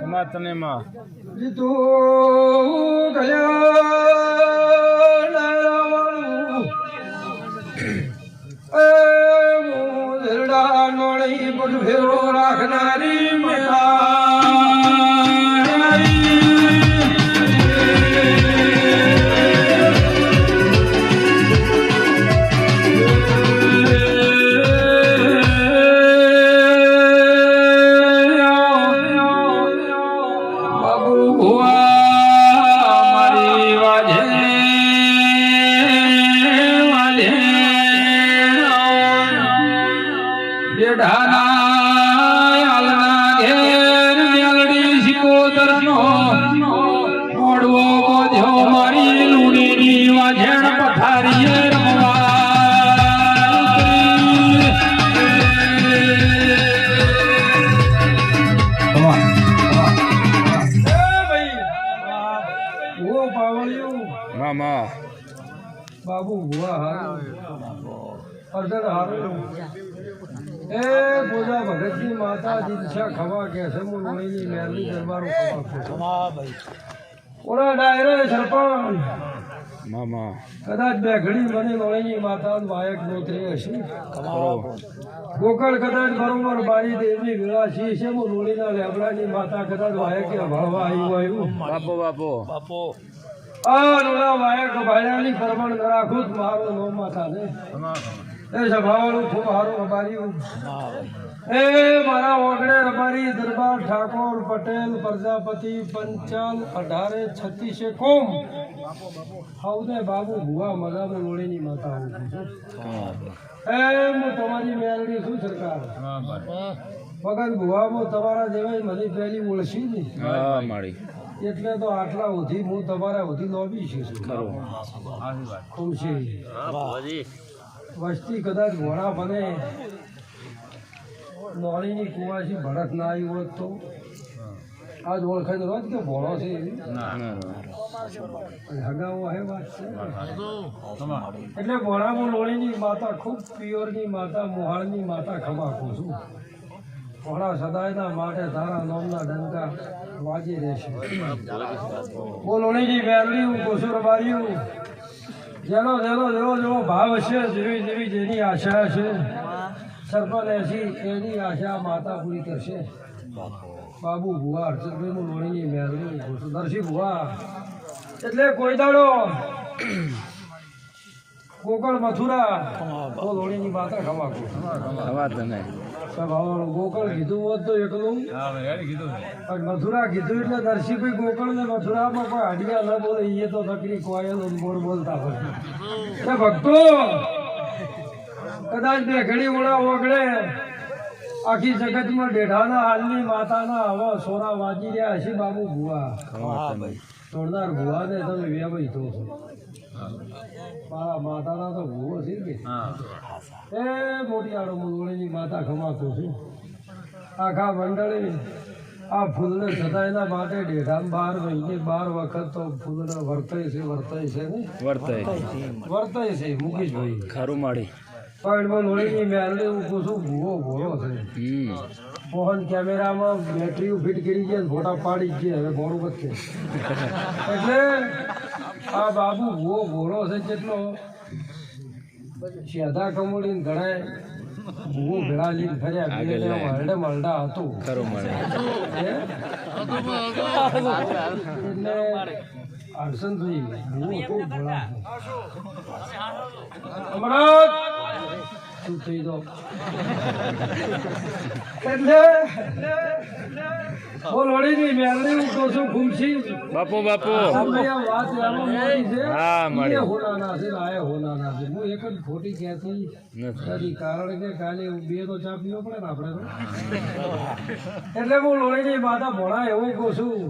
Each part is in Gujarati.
કમાતને માં જીતું કલ્યાણ ધરડા નોળી પગ ફેરો રાખનારી બાબુ ભુવા અર્જન હારું એ પૂજા ભગતની માતા દિલશા ખવા કે છે હું લોહીની મહેરની દરબારો ખવા ભાઈ ઓલા ડાયરે સરપંચ મામા કદાચ બે ઘડી મને લોહીની માતા વાયક નોતરી હશે ગોકળ કદાચ બરોબર બારી દેવી વિલાસી છે હું લોહીના લેબડાની માતા કદાચ વાયકે ભળવા આવ્યું બાપો બાપો બાપો આ રોડા વાયક ભાયાની પરમણ રાખું મારો નો માતા ને એ સભાવાળું ખૂબ હારું રબાર્યું એ મારા ઓગણે રબારી દરબાર ઠાકોર પટેલ પ્રજાપતિ પંચાલ 1836 કોમ હવને બાબુ ભુવા મગામે લોણીની માતા હું એ હું તમારી મેરડી છું સરકાર ભગત ભુવા હું તમારા જેવા મને પહેલી ઓળખી ને મારી એટલે તો આટલા સુધી હું તમારા સુધી લોબી છું વસ્તી કદાચ ઘોડા બને નોળીની કુવાસી ભરત ના આવી હોત તો આજ ઓળખાય રોજ કે ભોળો છે હગાઓ હે વાત છે એટલે ભોળામાં લોણીની માતા ખૂબ પિયોરની માતા મોહાળની માતા ખભા ખું છું ભોળા સદાયના માટે તારા નામના ડંકા વાજી રહેશે હું લોણીની મેરડી હું કોસુર બાર્યું જેનો જેવો ભાવ હશે જેવી જેવી જેની આશા હશે સરપંચ એસી એની આશા માતા પૂરી કરશે બાબુ ભુવા હર્ષદભાઈનું લોણીની મેરડી દર્શી ભુવા એટલે કોઈ દાડો ગોકળ મથુરા લોણીની માતા ખવા તમે ગોકળ કીધું હોત તો એકલું મથુરા કીધું એટલે દર્શીભાઈ ગોકળ ને મથુરામાં કોઈ હાડિયા ન બોલે એ તો તકલીફ કોયલ બોલ બોલતા હોય એટલે ભક્તો કદાચ બે ઘડી ઓળા ઓગળે આખી જગતમાં ડેઢાના હાલની માતાના હવા સોરા વાજી રહ્યા હશે બાબુ ભુવા તોડનાર ભુવા ને તમે વેવાઈ થો છો મારા માતાના તો ભૂવો છે કે એ મોટી આડો મુલવણીની માતા ખમાતો છું આખા મંડળી આ ફૂલને સદાયના માટે 12 મહિને 12 વખત તો ફૂલને વર્તાય છે ને વર્તાય છે મુકેશભાઈ ખારું માડી પણ લોહીની મેરડી હું કહું છું ભૂવો ભોળો છે મોહન કેમેરામાં બેટરી ફિટ કરી છે ફોટા પાડી છે હવે મોડું વધશે એટલે આ બાબુ ભૂવો ભોળો છે જેટલો શેધા કમોડીને ઘણા ભૂવો ભેળા લઈને ફર્યા હરડે મરડા હતું એટલે હર્ષનભાઈ ભૂવો ખૂબ ભોળા હમણાં શું થઈ દો એટલે બોલોડીની મેરડી હું કહું છું ઘૂમસી બાપો વાત હોનાના છે આયા હોનાના છે હું એક જ ખોટી કહેતી નથી કારણ કે કાલે બે તો ચા પીવો પડે ને આપણે એટલે હું લોહીની માતા ભોળા એવું કહું છું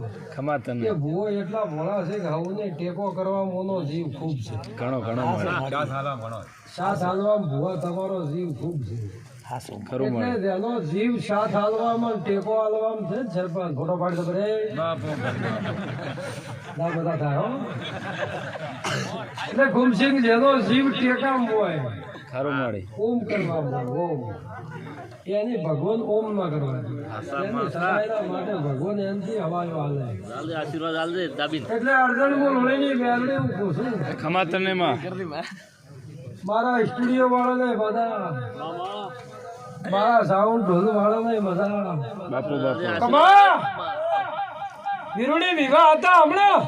કે ભૂવો એટલા ભોળા છે કે હવને ટેકો કરવા મોનો જીવ ખૂબ છે ઘણો સાથ હાલવામાં ભૂવા તમારો જીવ ખૂબ છે એટલે જેનો જીવ સાથ હાલવામાં ટેકો હાલવામાં છે સરપંચ ફોટો પાડી દો બધા થાય એટલે ગુમસિંહ જેનો જીવ ટેકામ હોય ખારું માળી ઓમ કરવા બોલો, ઓમ એની ભગવાન ઓમ ના કરવા જોઈએ. એની સદાયના માટે ભગવાન એમથી હવાયો હાલે. એટલે અર્જુન લોહીની મેલડી હું પૂછું ખમા તને માં મારા સ્ટુડિયો વાળાને બધા, મારા સાઉન્ડ ઢોલ વાળાને બધા બાપુ બાપુ કમા વિરુડી વિવાહ હતા હમણાં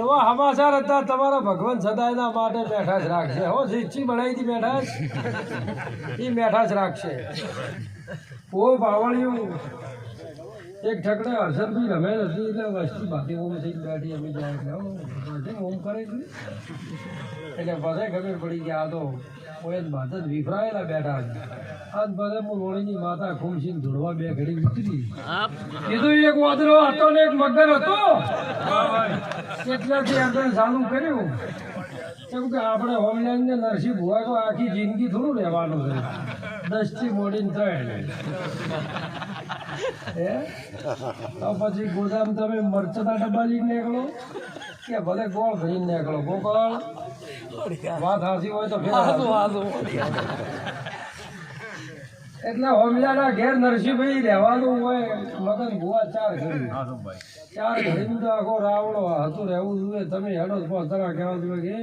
એવા સમાચાર હતા તમારા ભગવાન સદાયના માટે બેઠા જ રાખશે. હો શીખી બનાવી હતી બેઠા જ એ બેઠા જ રાખશે. ઓ બાવળિયું એક ઠકડે હર્ષદભાઈ રમે નથી એટલે વસ્તી બાકી ઓમ થઈ બેઠી અમે જાય એટલે ઓમ કરે છે એટલે પછી ખબર પડી કે આ તો કોઈ જ વાત જ વિફરાયેલા બેઠા છે. આજ બધે હું લોણીની માતા ખુમસીને ધોળવા બે ઘડી ઉતરી કીધું એક વાદળો હતો ને એક મગર હતો એટલાથી આપણે ચાલુ કર્યું કેમ કે આપણે ઓનલાઈન ને નરસિંહ ભુવા તો આખી જિંદગી થોડું રહેવાનું છે 10 થી મોડીને 3 હે તો પછી ગોદામ તમે મરચના ડબ્બા લઈને નીકળો કે ભલે ગોળ ભરીને નીકળો ગોપાલ વાત હાસી હોય તો ફેર એટલે હોમિયાના ઘેર નરસિંહભાઈ રહેવાનું હોય મગન ભુવા 4 ઘડી 4 ઘડીનું તો આખો રાવણો હતું રહેવું જોઈએ. તમે હેડો પોતાના કહેવા જોઈએ કે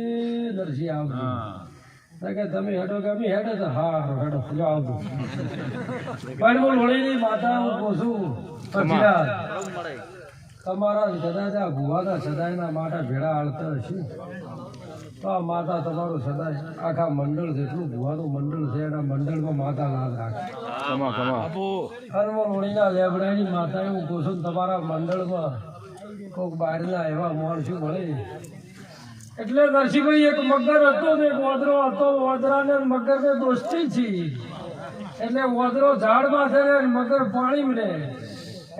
નરસિંહ આવજો કે તમે હેડો કે અમે હેડે તો હા હેડો જો આવજો. પણ હું લોણીની માતા હું પૂછું પછીરાત તમારા કદાચ આ ભુવાના સદાયના માટે ભેળા હાલતા હશે તો આ માતા તમારું સદાય આખા મંડળ જેટલું ભુવાનું મંડળ છે એના મંડળમાં માતા લાલ રાખે. કમા કમા હનુમાન લોણીના લેબડાની માતા એવું પૂછું તમારા મંડળમાં કોઈક બહારના એવા માણસો મળે એટલે નરસિંહભાઈ એક મગર હતો ને એક વાદરો હતો. વાદરાને મગરને દોસ્તી છે એટલે વાદરો ઝાડમાં છે ને મગર પાણીમાં રહે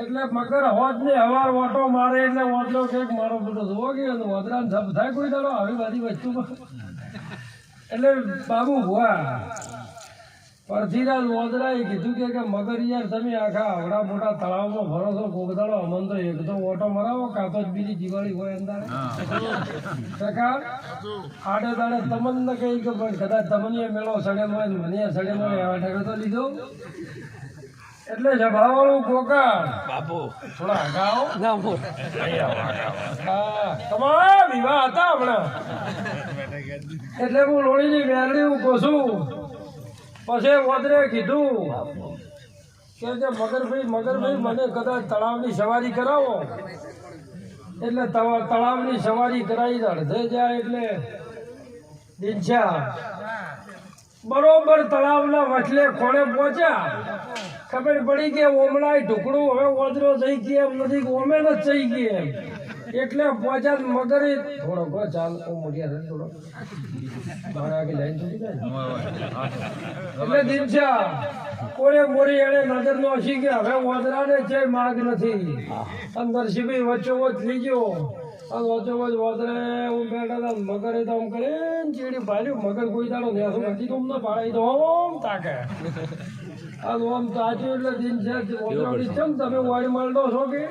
એટલે મગર હોજ ને હવાર ઓટો મારે એટલે વાદરો કે મારો બધો જોવો ગયો વાદરાને ધબ થાય કોઈ દાડો આવી બધી વસ્તુમાં એટલે બાબુ ભુવા પરથીરાજ વાદરાએ કીધું કે મગર યાર તમે આખા આવડા મોટા તળાવમાં ભરો છો કોગદાડો અમન તો એક તો ઓટો મરાવો કાં તો બીજી દિવાળી હોય અંદર આડે દાડે તમને કહી કે પણ કદાચ તમને મેળો સડેલો હોય મને સડેલો હોય એવા ઠેકો તો લીધો એટલે જભાવાળું કોકા બાપુ થોડા અગાઉ તમારા વિવાહ હતા હમણાં એટલે હું લોણીની વેરડી હું કોશું. પછી વાદરે કીધું કે મગરભાઈ મને કદાચ તળાવની સવારી કરાવો એટલે તળાવની સવારી કરાવી અડધે જાય એટલે દિનછા બરોબર તળાવના વચલે ખોળે પહોંચ્યા ખબર પડી કે ઓમણાય ઢુકડું હવે વાદરો જઈ ગયા એમ નથી ઓમે ન જઈ ગયા એમ એટલે પહોંચ્યા મગર થોડો ચાલ મોટિયા થોડો એટલે દિનછા કોરે મોરી એને નજર નો હસી કે હવે વાદરાને છે માગ નથી. નરસિંહભાઈ વચ્ચોવચ લીજો અને વચ્ચોવચ વાદરે હું બેઠા મગરે તો આમ કરે ચીડી ભાલ્યું મગર કોઈ દાડો નેસું હતી તો અમને પાડી દો ઓમ તાકે આમ તાચ્યું એટલે દિનછા ચમ તમે વાડી માંડો છો કે